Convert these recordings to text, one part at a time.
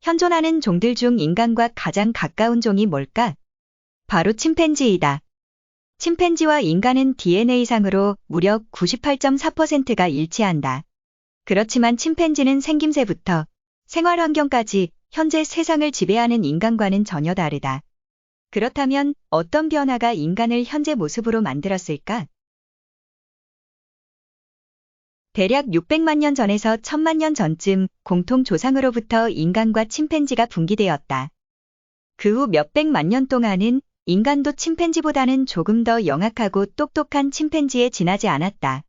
현존하는 종들 중 인간과 가장 가까운 종이 뭘까? 바로 침팬지이다. 침팬지와 인간은 DNA상으로 무려 98.4%가 일치한다. 그렇지만 침팬지는 생김새부터 생활 환경까지 현재 세상을 지배하는 인간과는 전혀 다르다. 그렇다면 어떤 변화가 인간을 현재 모습으로 만들었을까? 대략 600만 년 전에서 1000만 년 전쯤 공통 조상으로부터 인간과 침팬지가 분기되었다. 그 후 몇백만 년 동안은 인간도 침팬지보다는 조금 더 영악하고 똑똑한 침팬지에 지나지 않았다.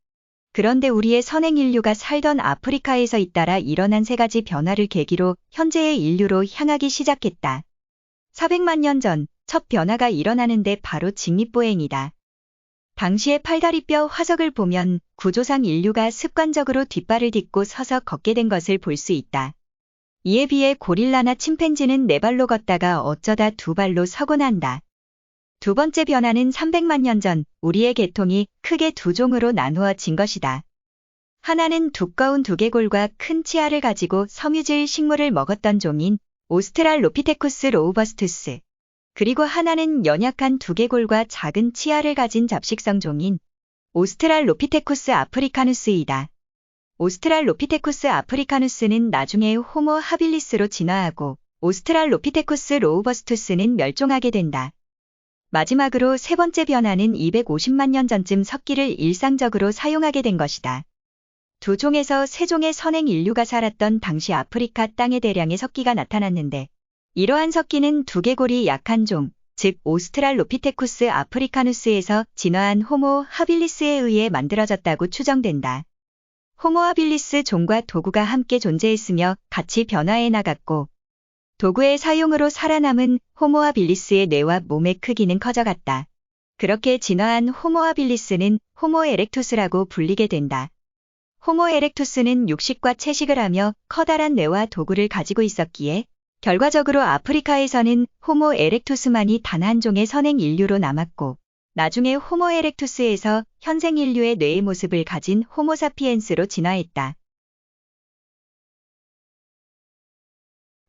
그런데 우리의 선행 인류가 살던 아프리카에서 잇따라 일어난 세 가지 변화를 계기로 현재의 인류로 향하기 시작했다. 400만 년 전 첫 변화가 일어나는데 바로 직립보행이다. 당시의 팔다리뼈 화석을 보면 구조상 인류가 습관적으로 뒷발을 딛고 서서 걷게 된 것을 볼 수 있다. 이에 비해 고릴라나 침팬지는 네 발로 걷다가 어쩌다 두 발로 서곤 한다. 두 번째 변화는 300만 년 전 우리의 계통이 크게 두 종으로 나누어진 것이다. 하나는 두꺼운 두개골과 큰 치아를 가지고 섬유질 식물을 먹었던 종인 오스트랄로피테쿠스 로우버스투스. 그리고 하나는 연약한 두개골과 작은 치아를 가진 잡식성 종인 오스트랄로피테쿠스 아프리카누스이다. 오스트랄로피테쿠스 아프리카누스는 나중에 호모 하빌리스로 진화하고 오스트랄로피테쿠스 로우버스투스는 멸종하게 된다. 마지막으로 세 번째 변화는 250만 년 전쯤 석기를 일상적으로 사용하게 된 것이다. 두 종에서 세 종의 선행 인류가 살았던 당시 아프리카 땅에 대량의 석기가 나타났는데 이러한 석기는 두개골이 약한 종, 즉 오스트랄로피테쿠스 아프리카누스에서 진화한 호모 하빌리스에 의해 만들어졌다고 추정된다. 호모 하빌리스 종과 도구가 함께 존재했으며 같이 변화해 나갔고 도구의 사용으로 살아남은 호모 하빌리스의 뇌와 몸의 크기는 커져갔다. 그렇게 진화한 호모 하빌리스는 호모 에렉투스라고 불리게 된다. 호모 에렉투스는 육식과 채식을 하며 커다란 뇌와 도구를 가지고 있었기에 결과적으로 아프리카에서는 호모 에렉투스만이 단 한 종의 선행 인류로 남았고 나중에 호모 에렉투스에서 현생 인류의 뇌의 모습을 가진 호모사피엔스로 진화했다.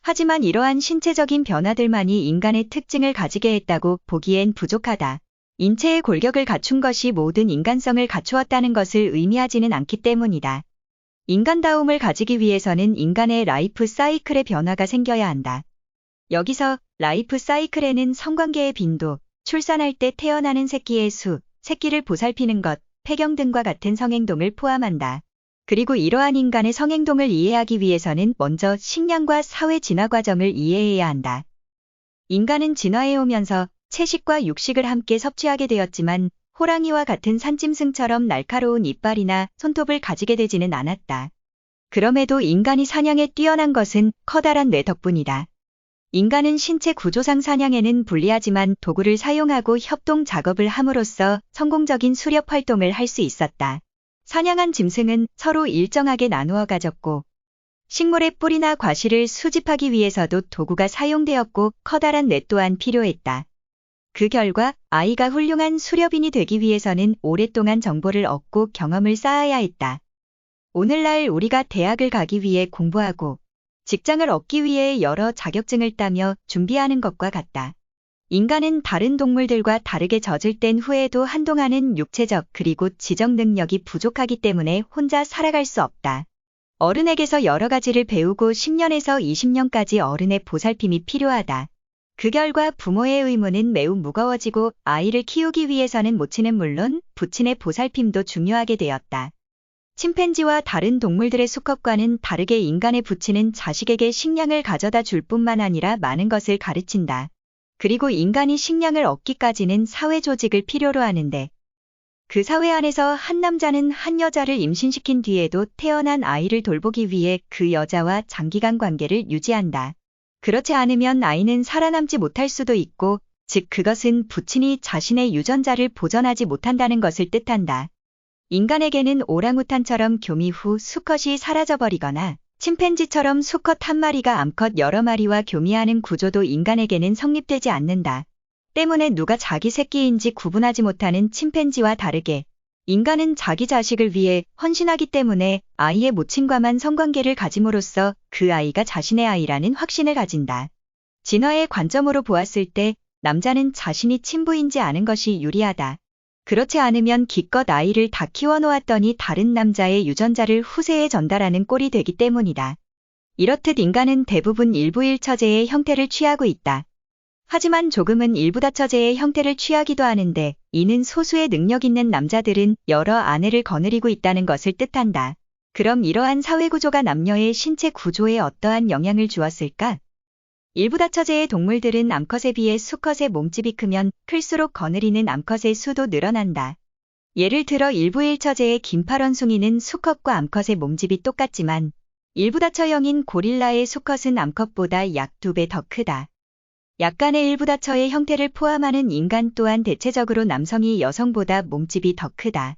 하지만 이러한 신체적인 변화들만이 인간의 특징을 가지게 했다고 보기엔 부족하다. 인체의 골격을 갖춘 것이 모든 인간성을 갖추었다는 것을 의미하지는 않기 때문이다. 인간다움을 가지기 위해서는 인간의 라이프 사이클의 변화가 생겨야 한다. 여기서 라이프 사이클에는 성관계의 빈도, 출산할 때 태어나는 새끼의 수, 새끼를 보살피는 것, 폐경 등과 같은 성행동을 포함한다. 그리고 이러한 인간의 성행동을 이해하기 위해서는 먼저 식량과 사회 진화 과정을 이해해야 한다. 인간은 진화해오면서 채식과 육식을 함께 섭취하게 되었지만 호랑이와 같은 산짐승처럼 날카로운 이빨이나 손톱을 가지게 되지는 않았다. 그럼에도 인간이 사냥에 뛰어난 것은 커다란 뇌 덕분이다. 인간은 신체 구조상 사냥에는 불리하지만 도구를 사용하고 협동 작업을 함으로써 성공적인 수렵 활동을 할 수 있었다. 사냥한 짐승은 서로 일정하게 나누어 가졌고 식물의 뿌리나 과실을 수집하기 위해서도 도구가 사용되었고 커다란 뇌 또한 필요했다. 그 결과 아이가 훌륭한 수렵인이 되기 위해서는 오랫동안 정보를 얻고 경험을 쌓아야 했다. 오늘날 우리가 대학을 가기 위해 공부하고 직장을 얻기 위해 여러 자격증을 따며 준비하는 것과 같다. 인간은 다른 동물들과 다르게 젖을 뗀 후에도 한동안은 육체적 그리고 지적 능력이 부족하기 때문에 혼자 살아갈 수 없다. 어른에게서 여러 가지를 배우고 10년에서 20년까지 어른의 보살핌이 필요하다. 그 결과 부모의 의무는 매우 무거워지고 아이를 키우기 위해서는 모친은 물론 부친의 보살핌도 중요하게 되었다. 침팬지와 다른 동물들의 수컷과는 다르게 인간의 부친은 자식에게 식량을 가져다 줄 뿐만 아니라 많은 것을 가르친다. 그리고 인간이 식량을 얻기까지는 사회 조직을 필요로 하는데 그 사회 안에서 한 남자는 한 여자를 임신시킨 뒤에도 태어난 아이를 돌보기 위해 그 여자와 장기간 관계를 유지한다. 그렇지 않으면 아이는 살아남지 못할 수도 있고, 즉 그것은 부친이 자신의 유전자를 보전하지 못한다는 것을 뜻한다. 인간에게는 오랑우탄처럼 교미 후 수컷이 사라져버리거나 침팬지처럼 수컷 한 마리가 암컷 여러 마리와 교미하는 구조도 인간에게는 성립되지 않는다. 때문에 누가 자기 새끼인지 구분하지 못하는 침팬지와 다르게 인간은 자기 자식을 위해 헌신하기 때문에 아이의 모친과만 성관계를 가짐으로써 그 아이가 자신의 아이라는 확신을 가진다. 진화의 관점으로 보았을 때 남자는 자신이 친부인지 아는 것이 유리하다. 그렇지 않으면 기껏 아이를 다 키워놓았더니 다른 남자의 유전자를 후세에 전달하는 꼴이 되기 때문이다. 이렇듯 인간은 대부분 일부일처제의 형태를 취하고 있다. 하지만 조금은 일부다처제의 형태를 취하기도 하는데 이는 소수의 능력 있는 남자들은 여러 아내를 거느리고 있다는 것을 뜻한다. 그럼 이러한 사회구조가 남녀의 신체 구조에 어떠한 영향을 주었을까? 일부다처제의 동물들은 암컷에 비해 수컷의 몸집이 크면 클수록 거느리는 암컷의 수도 늘어난다. 예를 들어 일부일처제의 긴팔원숭이는 수컷과 암컷의 몸집이 똑같지만 일부다처형인 고릴라의 수컷은 암컷보다 약 2배 더 크다. 약간의 일부다처의 형태를 포함하는 인간 또한 대체적으로 남성이 여성보다 몸집이 더 크다.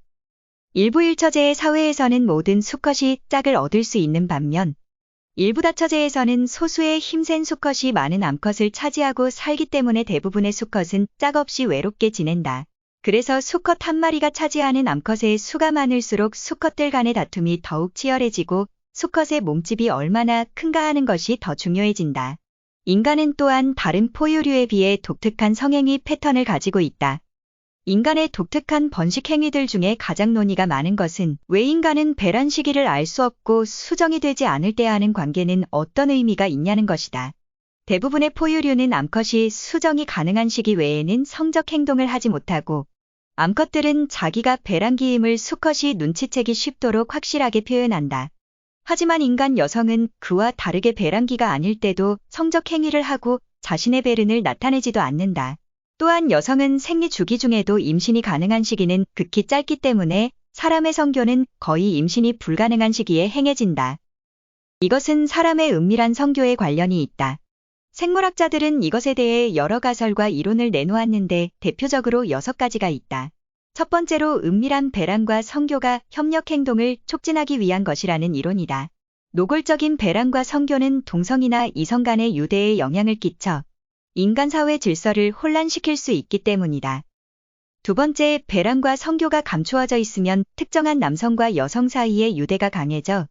일부일처제의 사회에서는 모든 수컷이 짝을 얻을 수 있는 반면 일부다처제에서는 소수의 힘센 수컷이 많은 암컷을 차지하고 살기 때문에 대부분의 수컷은 짝 없이 외롭게 지낸다. 그래서 수컷 한 마리가 차지하는 암컷의 수가 많을수록 수컷들 간의 다툼이 더욱 치열해지고 수컷의 몸집이 얼마나 큰가 하는 것이 더 중요해진다. 인간은 또한 다른 포유류에 비해 독특한 성행위 패턴을 가지고 있다. 인간의 독특한 번식 행위들 중에 가장 논의가 많은 것은 왜 인간은 배란 시기를 알 수 없고 수정이 되지 않을 때 하는 관계는 어떤 의미가 있냐는 것이다. 대부분의 포유류는 암컷이 수정이 가능한 시기 외에는 성적 행동을 하지 못하고 암컷들은 자기가 배란기임을 수컷이 눈치채기 쉽도록 확실하게 표현한다. 하지만 인간 여성은 그와 다르게 배란기가 아닐 때도 성적 행위를 하고 자신의 배른을 나타내지도 않는다. 또한 여성은 생리 주기 중에도 임신이 가능한 시기는 극히 짧기 때문에 사람의 성교는 거의 임신이 불가능한 시기에 행해진다. 이것은 사람의 은밀한 성교에 관련이 있다. 생물학자들은 이것에 대해 여러 가설과 이론을 내놓았는데 대표적으로 6가지가 있다. 첫 번째로 은밀한 배란과 성교가 협력 행동을 촉진하기 위한 것이라는 이론이다. 노골적인 배란과 성교는 동성이나 이성 간의 유대에 영향을 끼쳐 인간 사회 질서를 혼란시킬 수 있기 때문이다. 두 번째, 배란과 성교가 감추어져 있으면 특정한 남성과 여성 사이의 유대가 강해져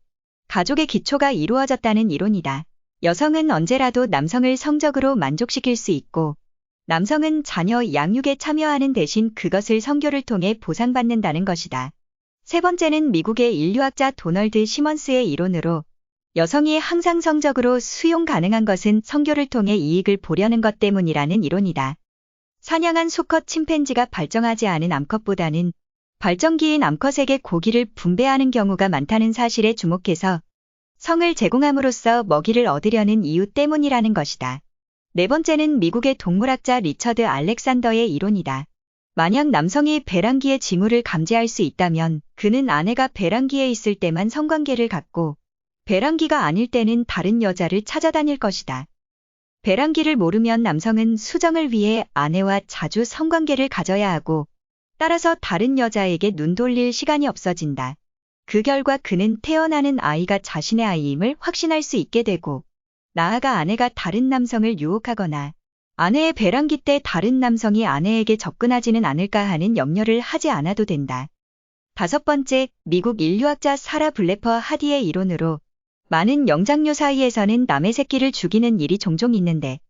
가족의 기초가 이루어졌다는 이론이다. 여성은 언제라도 남성을 성적으로 만족시킬 수 있고 남성은 자녀 양육에 참여하는 대신 그것을 성교를 통해 보상받는다는 것이다. 세 번째는 미국의 인류학자 도널드 시먼스의 이론으로 여성이 항상 성적으로 수용 가능한 것은 성교를 통해 이익을 보려는 것 때문이라는 이론이다. 사냥한 수컷 침팬지가 발정하지 않은 암컷보다는 발정기인 암컷에게 고기를 분배하는 경우가 많다는 사실에 주목해서 성을 제공함으로써 먹이를 얻으려는 이유 때문이라는 것이다. 네 번째는 미국의 동물학자 리처드 알렉산더의 이론이다. 만약 남성이 배란기의 징후를 감지할 수 있다면 그는 아내가 배란기에 있을 때만 성관계를 갖고 배란기가 아닐 때는 다른 여자를 찾아다닐 것이다. 배란기를 모르면 남성은 수정을 위해 아내와 자주 성관계를 가져야 하고 따라서 다른 여자에게 눈 돌릴 시간이 없어진다. 그 결과 그는 태어나는 아이가 자신의 아이임을 확신할 수 있게 되고 나아가 아내가 다른 남성을 유혹하거나 아내의 배란기 때 다른 남성이 아내에게 접근하지는 않을까 하는 염려를 하지 않아도 된다. 다섯 번째, 미국 인류학자 사라 블래퍼 하디의 이론으로 많은 영장류 사이에서는 남의 새끼를 죽이는 일이 종종 있는데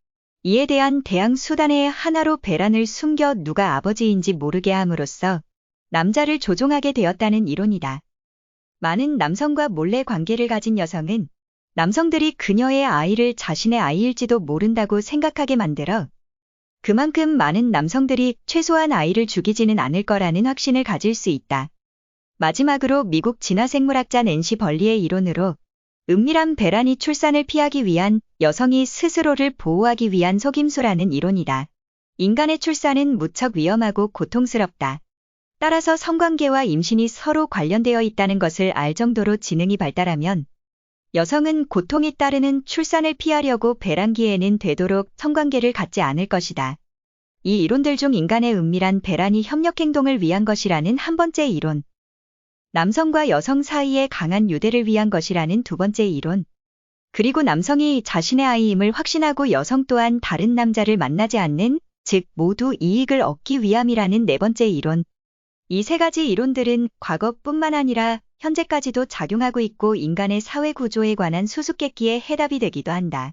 이에 대한 대항 수단의 하나로 배란을 숨겨 누가 아버지인지 모르게 함으로써 남자를 조종하게 되었다는 이론이다. 많은 남성과 몰래 관계를 가진 여성은 남성들이 그녀의 아이를 자신의 아이일지도 모른다고 생각하게 만들어 그만큼 많은 남성들이 최소한 아이를 죽이지는 않을 거라는 확신을 가질 수 있다. 마지막으로 미국 진화생물학자 낸시 벌리의 이론으로 은밀한 배란이 출산을 피하기 위한 여성이 스스로를 보호하기 위한 속임수라는 이론이다. 인간의 출산은 무척 위험하고 고통스럽다. 따라서 성관계와 임신이 서로 관련되어 있다는 것을 알 정도로 지능이 발달하면 여성은 고통이 따르는 출산을 피하려고 배란기에는 되도록 성관계를 갖지 않을 것이다. 이 이론들 중 인간의 은밀한 배란이 협력행동을 위한 것이라는 한 번째 이론, 남성과 여성 사이의 강한 유대를 위한 것이라는 두 번째 이론, 그리고 남성이 자신의 아이임을 확신하고 여성 또한 다른 남자를 만나지 않는, 즉 모두 이익을 얻기 위함이라는 네 번째 이론. 이 세 가지 이론들은 과거뿐만 아니라 현재까지도 작용하고 있고 인간의 사회 구조에 관한 수수께끼의 해답이 되기도 한다.